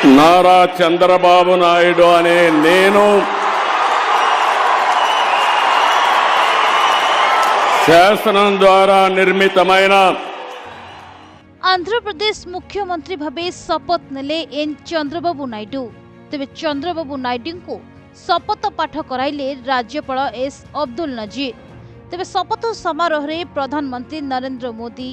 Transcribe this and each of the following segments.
నారా చంద్రబాబు నాయుడు అనే నేను శాసనం ద్వారా నిర్మితమైన आंध्र प्रदेश मुख्यमंत्री भावे शपथ नेले एन चंद्रबाबू नायडू। तेबे चंद्रबाबू नायडू को शपथ पाठ कराइले राज्यपाल एस अब्दुल नजीर। तेबे शपथ समारोह रे प्रधानमंत्री नरेंद्र मोदी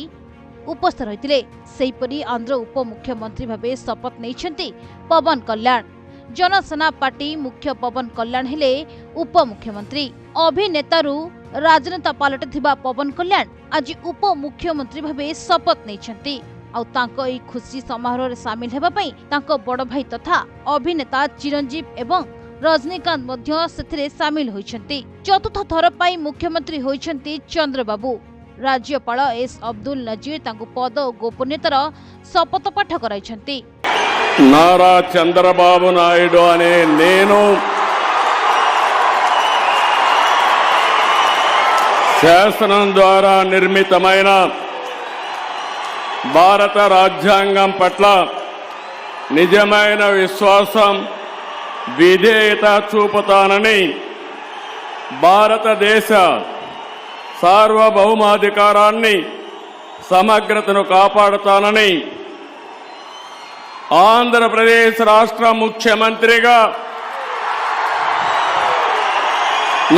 उपस्थित रहिथिले। सेहिपरि आंध्र उपमुख्यमंत्री भावे शपथ नेइछन्ति पवन कल्याण। जनसेना पार्टी मुख्य पवन कल्याण हेले उपमुख्यमंत्री। अभिनेतारू राजनेता पलटिथिबा पवन कल्याण आज उपमुख्यमंत्री भावे शपथ नेइछन्ति। आउ तांको एई खुशी समारोह रे शामिल हेबा पई तांको बड़ भाई तथा अभिनेता चिरंजीव एवं रजनीकांत मध्य सेथिरे शामिल होइछन्ति। चतुर्थ थर पई मुख्यमंत्री होइछन्ति चंद्रबाबू। राज्यपाल एस अब्दुल नजीर तांको पद और गोपनीयतार शपथ पाठ कराइछन्ति। नारा चंद्रबाबु नायडू अने नेनु శాసనం ద్వారా నిర్మితమైన భారత రాజ్యాంగం పట్ల నిజమైన విశ్వాసం విధేయత చూపుతానని భారతదేశ సార్వభౌమాధికారాన్ని సమగ్రతను కాపాడుతానని ఆంధ్రప్రదేశ్ రాష్ట్ర ముఖ్యమంత్రిగా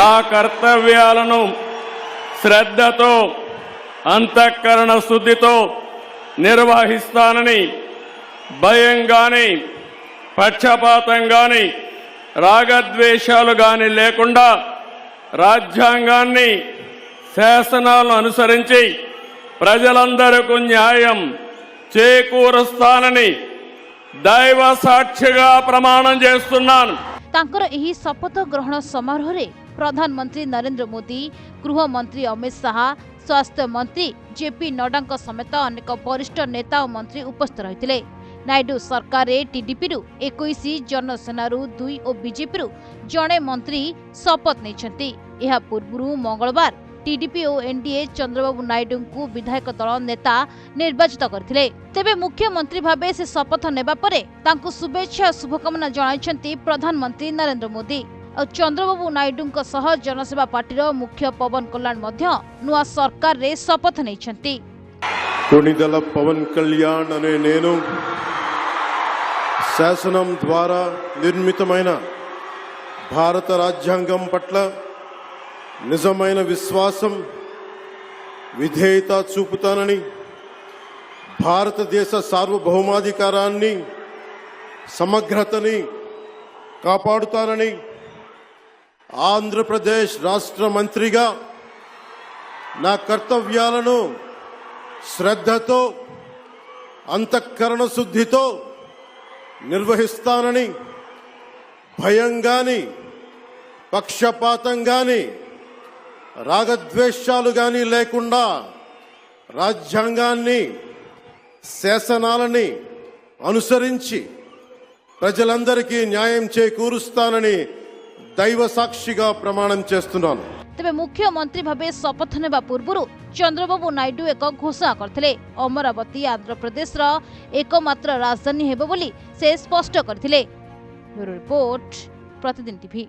నా కర్తవ్యాలను శ్రద్ధతో అంతఃకరణ శుద్ధితో నిర్వహిస్తానని భయం గాని పక్షపాతం గాని రాగద్వేషాలు గాని లేకుండా రాజ్యాంగాన్ని శాసనాలను అనుసరించి ప్రజలందరికీ న్యాయం చేకూరుస్తానని దైవ సాక్షిగా ప్రమాణం చేస్తున్నాను। तांकर एही शपथ ग्रहण समारोह रे प्रधानमंत्री नरेंद्र मोदी, गृह मंत्री अमित शाह, स्वास्थ्य मंत्री जेपी नड्डा समेत अनेक वरिष्ठ नेता और मंत्री उपस्थित रहिथिले। नायडू सरकार रे टीडीपी रु 21, जनसेना रु 2 और बीजेपी रु जणे मंत्री शपथ नेछन्ति। एहा पूर्वरु मंगलवार टीडीपी और एनडीए चंद्रबाबू नायडू को विधायक दल नेता निर्वाचित करथिले। तेबे मुख्यमंत्री भावे से शपथ नेबा परे तांको शुभेच्छा शुभकामना जणाइछन्ति प्रधानमंत्री नरेंद्र मोदी। और चंद्रबाबू नायडू सह जनसेवा पार्टीर मुख्य पवन कल्याण मध्य नुआ सरकार रे शपथ नेइछन्ति। कोणिदल पवन कल्याण अने नेनु शासनं द्वारा निर्मितమైన భారత రాజ్యాంగం పట్ల నిజమైన విశ్వాసం విధేయత చూపుతానని భారతదేశ సార్వభౌమాధికారాన్ని సమగ్రతని కాపాడుతానని ఆంధ్రప్రదేశ్ రాష్ట్ర మంత్రిగా నా కర్తవ్యాలను శ్రద్ధతో అంతఃకరణ శుద్ధితో నిర్వహిస్తానని భయం గాని పక్షపాతం గాని రాగద్వేషాలు గాని లేకుండా రాజ్యాంగాన్ని శాసనాలని అనుసరించి ప్రజలందరికీ న్యాయం చేకూరుస్తానని దైవ సాక్షిగా ప్రమాణం చేస్తున్నాను। तेबे मुख्यमंत्री भावे शपथ नेबा पूर्वरु चंद्रबाबू नायडू एक घोषणा करथिले। अमरावती आंध्र प्रदेश रा एकमात्र राजधानी हेबो बोली से स्पष्ट करथिले। ब्यूरो रिपोर्ट प्रतिदिन टीवी।